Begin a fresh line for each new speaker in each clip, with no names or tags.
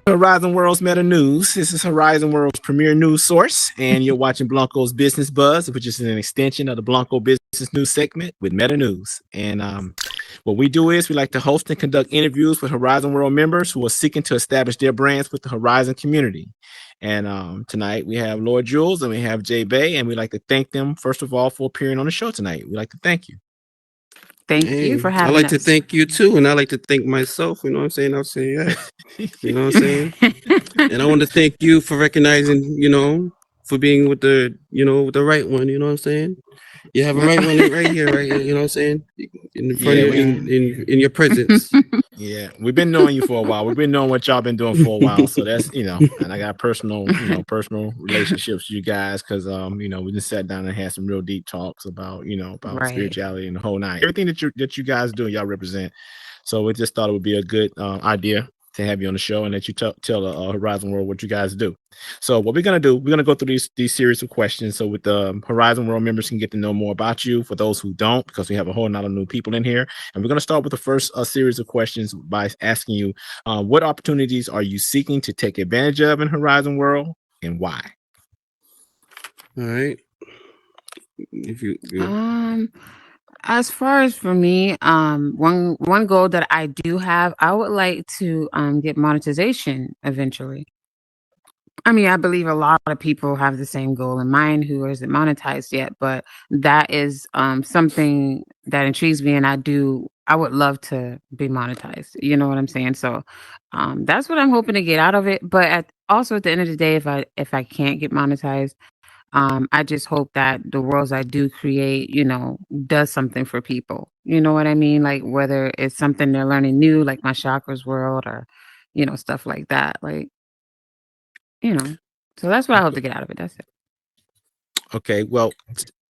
Horizon World's Meta News. This is Horizon World's premier news source, and you're watching Blanco's Business Buzz, which is an extension of the Blanco Business News segment with Meta News. And what we do is we like to host and conduct interviews with Horizon World members who are seeking to establish their brands with the Horizon community. And tonight we have Lord Jules and we have JBae, and we'd like to thank them, first of all, for appearing on the show tonight. We'd like to thank you.
Thank you for having us.
I like to thank you too, and I like to thank myself. You know what I'm saying? I'll say that. You know what I'm saying? And I want to thank you for recognizing, for being with the, with the right one. You know what I'm saying? You have a right one right here, right here. You know what I'm saying? In front of you, in your presence.
Yeah, we've been knowing you for a while. We've been knowing what y'all been doing for a while. So that's, and I got personal relationships with you guys because, we just sat down and had some real deep talks about, about spirituality and the whole nine. Everything that you guys do, y'all represent. So we just thought it would be a good idea to have you on the show and that you tell Horizon World what you guys do. So what we're going to do, we're going to go through these series of questions so with the Horizon World members can get to know more about you for those who don't, because we have a whole lot of new people in here. And we're going to start with the first series of questions by asking you, what opportunities are you seeking to take advantage of in Horizon World and why?
All right.
As far as for me, one goal that I do have, I would like to get monetization eventually. I mean, I believe a lot of people have the same goal in mind who isn't monetized yet, but that is something that intrigues me, and I would love to be monetized. You know what I'm saying? So that's what I'm hoping to get out of it. But also at the end of the day, if I can't get monetized, I just hope that the worlds I do create, does something for people. You know what I mean? Like whether it's something they're learning new, like my chakras world or, stuff like that. Like, so that's what I hope to get out of it. That's it.
Okay. Well,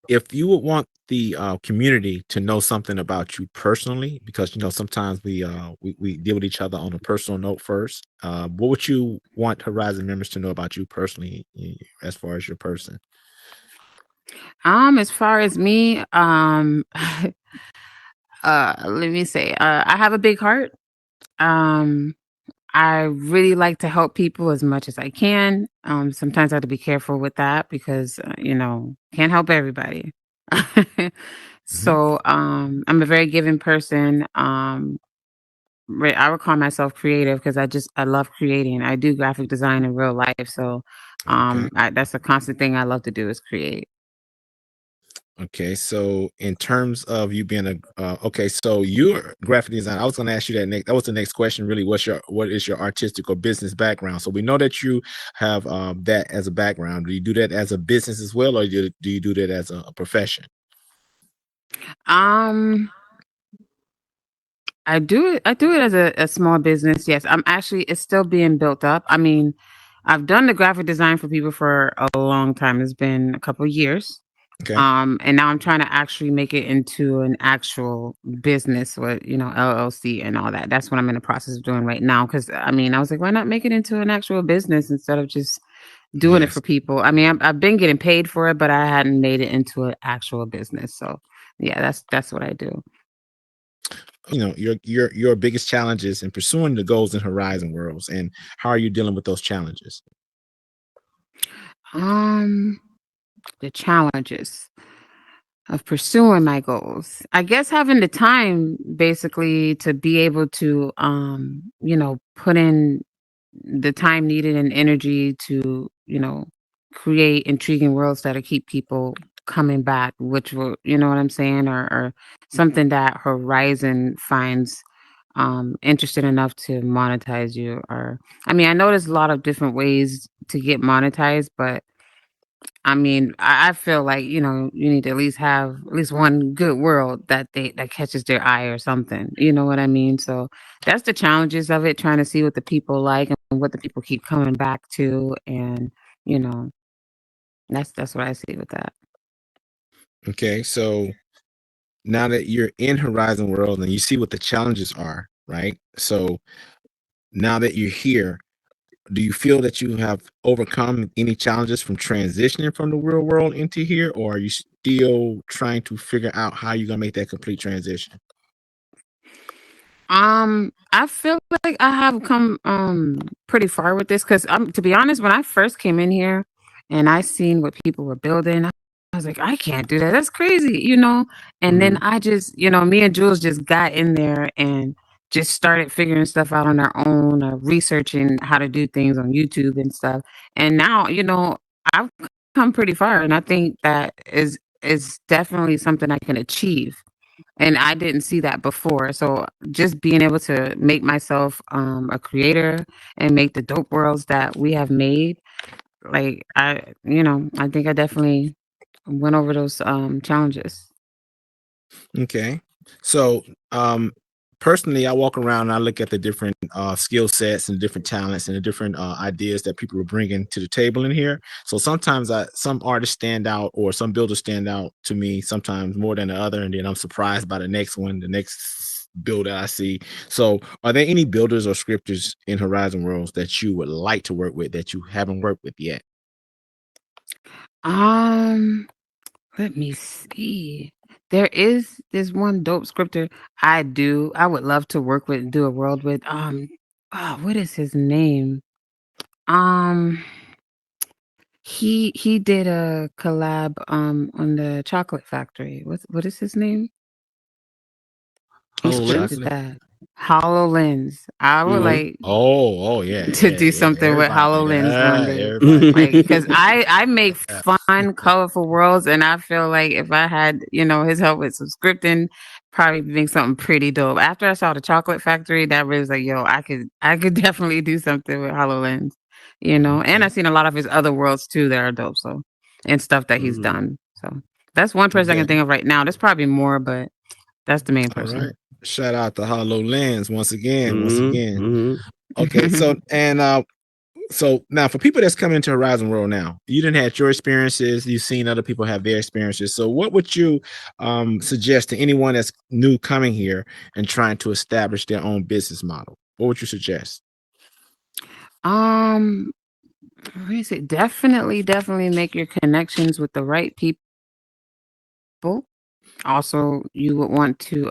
if you would want the community to know something about you personally, because, sometimes we deal with each other on a personal note first. What would you want Horizon members to know about you personally, as far as your person?
As far as me, let me say, I have a big heart. I really like to help people as much as I can. Sometimes I have to be careful with that because, can't help everybody. So, I'm a very giving person. I would call myself creative because I love creating. I do graphic design in real life. So, that's a constant thing I love to do is create.
Okay, so in terms of you being so you're graphic design. I was going to ask you that next. That was the next question. Really, what is your artistic or business background? So we know that you have that as a background. Do you do that as a business as well, or do you do that as a profession?
I do it as a small business. Yes, it's still being built up. I mean, I've done the graphic design for people for a long time. It's been a couple of years.
Okay.
And now I'm trying to actually make it into an actual business with, LLC and all that. That's what I'm in the process of doing right now. Cause I was like, why not make it into an actual business instead of just doing it for people? I mean, I've been getting paid for it, but I hadn't made it into an actual business. So yeah, that's what I do.
Your biggest challenges in pursuing the goals in Horizon Worlds, and how are you dealing with those challenges?
The challenges of pursuing my goals, I guess having the time basically to be able to, put in the time needed and energy to, create intriguing worlds that'll keep people coming back, which will, you know what I'm saying? Or something that Horizon finds interested enough to monetize you. I know there's a lot of different ways to get monetized, but I feel like, you need to at least have at least one good world that catches their eye or something. You know what I mean? So that's the challenges of it, trying to see what the people like and what the people keep coming back to. And, that's what I see with that.
Okay. So now that you're in Horizon World and you see what the challenges are, right? So now that you're here, do you feel that you have overcome any challenges from transitioning from the real world into here, or are you still trying to figure out how you're going to make that complete transition?
I feel like I have come pretty far with this because to be honest, when I first came in here and I seen what people were building, I was like, I can't do that. That's crazy, you know. And then I just, you know, me and Jules just got in there and just started figuring stuff out on our own, researching how to do things on YouTube and stuff. And now, you know, I've come pretty far, and I think that is definitely something I can achieve, and I didn't see that before. So just being able to make myself a creator and make the dope worlds that we have made, like I think I definitely went over those challenges.
Okay. So, personally, I walk around and I look at the different skill sets and different talents and the different ideas that people are bringing to the table in here. So sometimes some artists stand out or some builders stand out to me sometimes more than the other, and then I'm surprised by the next one, the next builder I see. So, are there any builders or scripters in Horizon Worlds that you would like to work with that you haven't worked with yet?
Let me see. There is this one dope scripter I would love to work with and do a world with. What is his name? Um, he did a collab on the Chocolate Factory. What is his name? He scripted that. HoloLens. I would like
Yeah,
to do something with HoloLens one day. Like, because I make fun, colorful worlds, and I feel like if I had, you know, his help with some scripting, probably make something pretty dope. After I saw the Chocolate Factory, that really was like, yo, I could definitely do something with HoloLens, you know. And I've seen a lot of his other worlds too that are dope, so, and stuff that he's done. So that's one person I can think of right now. There's probably more, but that's the main person.
All right. Shout out to HoloLens once again. Okay, so so now for people that's coming into Horizon World now, you didn't have your experiences, you've seen other people have their experiences. So what would you suggest to anyone that's new coming here and trying to establish their own business model? What would you suggest?
What do you say? Definitely make your connections with the right people. Also, you would want to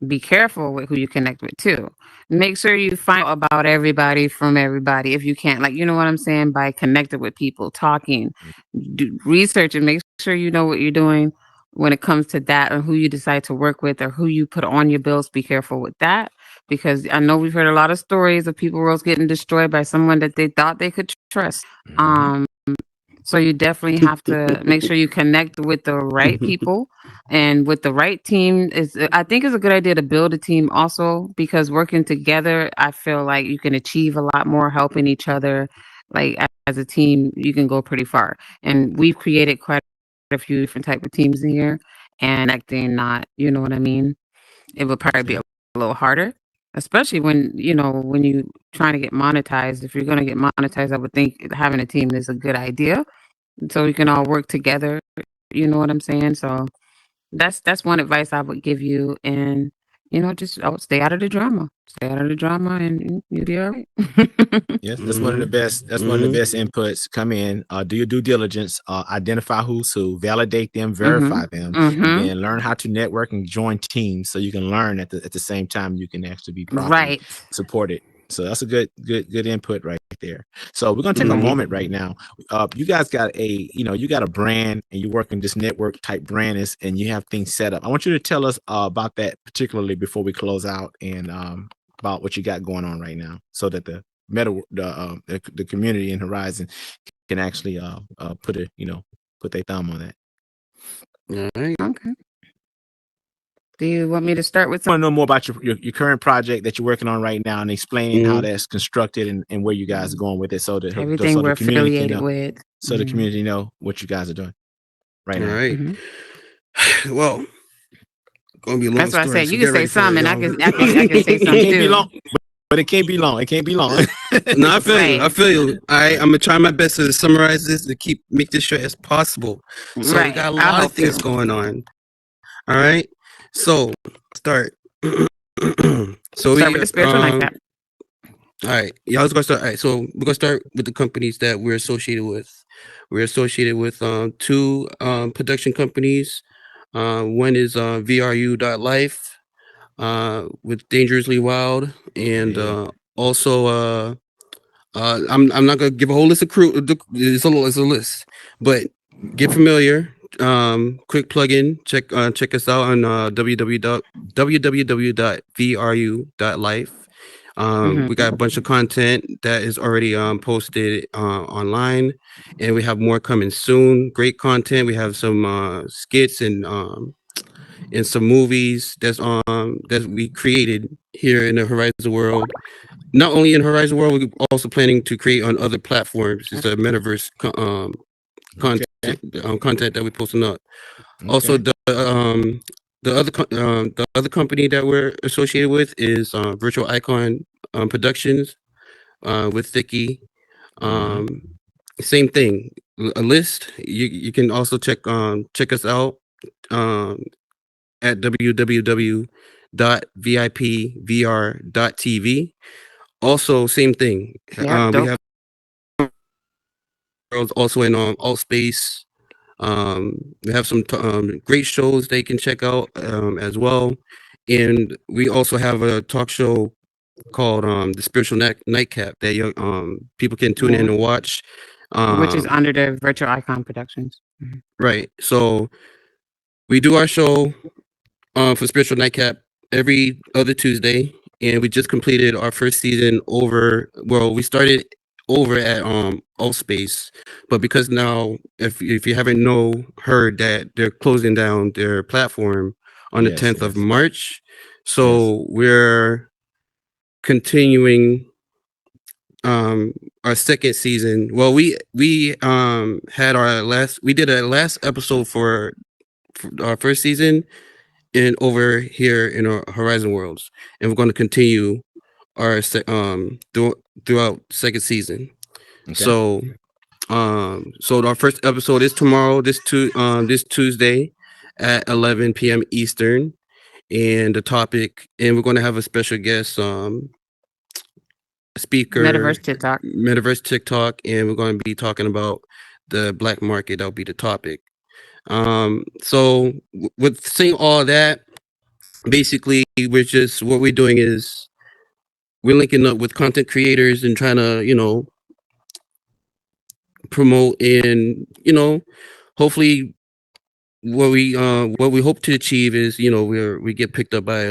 be careful with who you connect with too. Make sure you find out about everybody from everybody if you can't. Like, you know what I'm saying? By connecting with people, talking, do research, and make sure you know what you're doing when it comes to that, and who you decide to work with or who you put on your bills. Be careful with that, because I know we've heard a lot of stories of people worlds getting destroyed by someone that they thought they could trust. So you definitely have to make sure you connect with the right people and with the right team. I think it's a good idea to build a team also, because working together, I feel like you can achieve a lot more, helping each other. Like, as a team, you can go pretty far. And we've created quite a few different type of teams in here, and acting not, you know what I mean? It would probably be a little harder, especially when, you know, when you trying to get monetized. If you're going to get monetized, I would think having a team is a good idea, so we can all work together. You know what I'm saying? So that's one advice I would give you. And, you know, just stay out of the drama. Stay out of the drama, and you'll be all right.
Yes, that's one of the best. That's one of the best inputs. Come in, do your due diligence, identify who's who, validate them, verify them, and then learn how to network and join teams so you can learn at the same time you can actually be properly supported. So that's a good input right there. So we're gonna take a moment right now. You guys got you got a brand, and you're working this network type brand and you have things set up. I want you to tell us about that particularly before we close out, and about what you got going on right now, so that the community in Horizon can actually put their thumb on that.
All right.
Okay. Do you want me to start with
I want to know more about your current project that you're working on right now, and explaining how that's constructed and where you guys are going with it, so that
everything we're affiliated with,
so the community know what you guys are doing right now.
All right. Well, gonna be a long
that's what
story.
I said. You can say something, and I can say something
It can't be
too.
long, but it can't be long. It can't be long.
No, I feel you. I feel you. I'm gonna try my best to summarize this to make this short as possible. So we got a lot of things going on. All right. So start. So
start with the spiritual nightcap.
All right. Yeah, I was gonna start. All right. So we're gonna start with the companies that we're associated with. We're associated with two production companies. One is VRU.life. with Dangerously Wild, and also I'm not gonna give a whole list of crew. It's a list, but get familiar. Quick plug-in. Check us out on www.vru.life. We got a bunch of content that is already posted online, and we have more coming soon. Great content. We have some skits and some movies that we created here in the Horizon world. Not only in Horizon World, we're also planning to create on other platforms. It's a metaverse content content that we're posting up. Also, the other company that we're associated with is Virtual Icon Productions with Thicky. Same thing, a list. You can also check us out at www.vipvr.tv. Also, same thing. We have girls also in alt space. We have some great shows they can check out as well, and we also have a talk show called the Spiritual Nightcap that people can tune in and watch,
which is under the Virtual Icon Productions.
Right. So we do our show for Spiritual Nightcap every other Tuesday, and we just completed our first season over. Well, we started over at Alt Space, but because now, if you haven't heard that they're closing down their platform on the 10th of March, so we're continuing our second season. Well, we had we did a last episode for our first season and over here in our Horizon Worlds, and we're going to continue our throughout second season. So our first episode is tomorrow, this Tuesday at 11 p.m. Eastern, and the topic, and we're going to have a special guest speaker, Metaverse TikTok, and we're going to be talking about the black market. That'll be the topic. So with saying all that, basically what we're doing is we're linking up with content creators and trying to, promote and, hopefully what we hope to achieve is, we get picked up by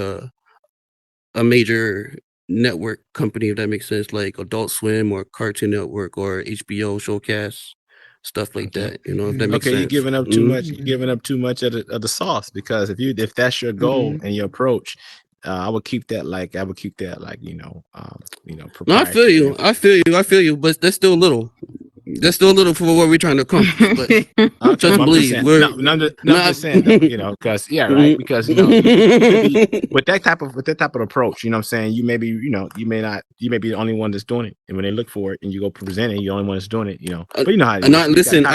a major network company, if that makes sense, like Adult Swim or Cartoon Network or HBO Showcast. Stuff like that, if that makes sense.
You're giving up too much. You're giving up too much of the sauce, because if that's your goal and your approach, I would keep that like
No, I feel you, but that's still a little. That's still a little for what we're trying to accomplish. But just believe.
I'm just saying, though, because right, because with that type of approach, what I'm saying, you may be the only one that's doing it, and when they look for it and you go present it, you're the only one that's doing it, But you know how it is.
Listen,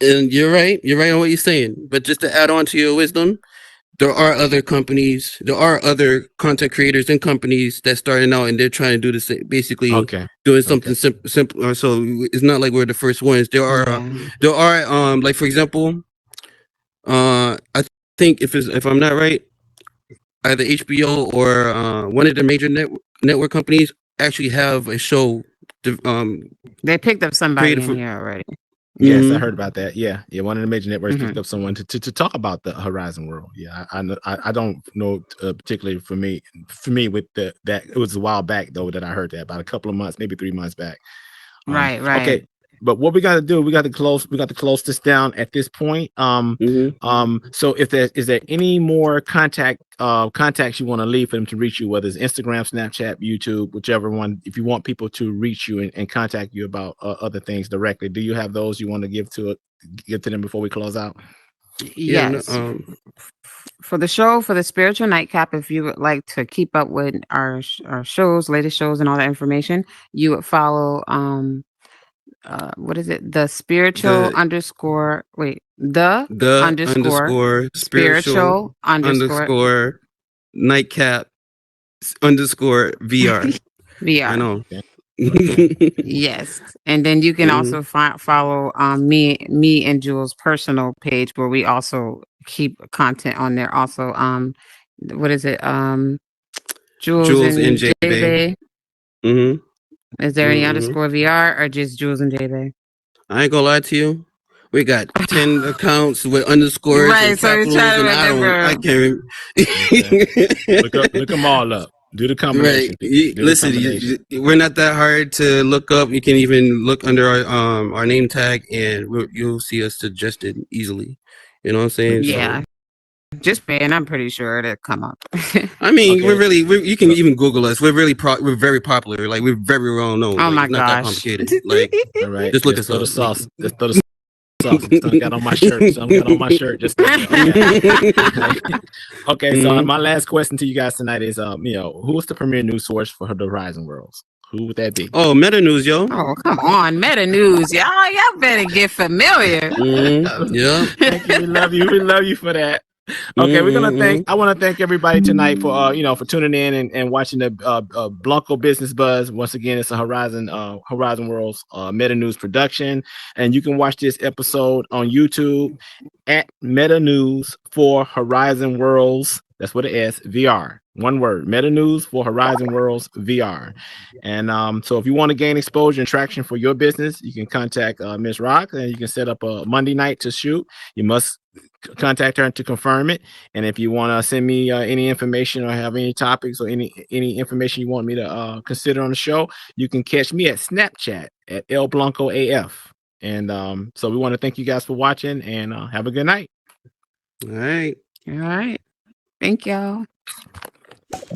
and you're right on what you're saying, but just to add on to your wisdom, there are other companies, there are other content creators and companies that's starting out and they're trying to do the same, basically doing something simple. So it's not like we're the first ones. There are like, for example, I think if I'm not right, either HBO or one of the major network companies actually have a show.
They picked up somebody in here already.
Yes, I heard about that. Yeah. One of the major networks picked up someone to talk about the Horizon World. Yeah, I don't know particularly for me with that it was a while back though that I heard that, about a couple of months, maybe 3 months back.
Right.
Okay. But what we got to do, we got to close this down at this point. So is there any more contacts you want to leave for them to reach you, whether it's Instagram, Snapchat, YouTube, whichever one, if you want people to reach you and contact you about other things directly, do you have those you want to give to them before we close out?
Yes. For the show, for the Spiritual Nightcap, if you would like to keep up with our shows, latest shows and all that information, you would follow what is it? The spiritual underscore spiritual underscore
nightcap underscore VR.
VR.
I know.
Yes, and then you can also follow me and Jules' personal page, where we also keep content on there. Also, what is it? Jules
Jules
and
and JBae.
JBae.
Mm-hmm.
Is there any underscore VR or just Jules and JBae?
I ain't gonna lie to you. We got 10 accounts with underscores
Right,
and
so you're
capitals,
trying to
and I can't.
Look them all up. Do the combination.
Right. Listen, we're not that hard to look up. You can even look under our name tag, and you'll see us suggested easily. You know what I'm saying?
Yeah. So, just paying, I'm pretty sure it'll come up.
I mean, you can even Google us. We're very popular. Like, we're very well known.
Oh
like,
my
it's not
gosh.
that complicated. Like,
all right,
just look us up.
The sauce. Just throw the sauce. Some got on my shirt. Some got on my shirt. Just okay. So my last question to you guys tonight is, who's the premier news source for the Horizon Worlds? Who would that be?
Oh, Meta News, yo.
Oh, come on, Meta News, y'all better get familiar.
Yeah.
Thank you. We love you. We love you for that. Okay, I want to thank everybody tonight for for tuning in and watching the Blanco Business Buzz. Once again, it's a Horizon Worlds Meta News production, and you can watch this episode on YouTube at Meta News for Horizon Worlds. That's what it is. VR. One word. Meta News for Horizon Worlds VR. And so if you want to gain exposure and traction for your business, you can contact Ms. Rock, and you can set up a Monday night to shoot. You must contact her to confirm it. And if you want to send me any information or have any topics or any information you want me to consider on the show, you can catch me at Snapchat at El Blanco AF. And so we want to thank you guys for watching, and have a good night.
All right.
Thank y'all.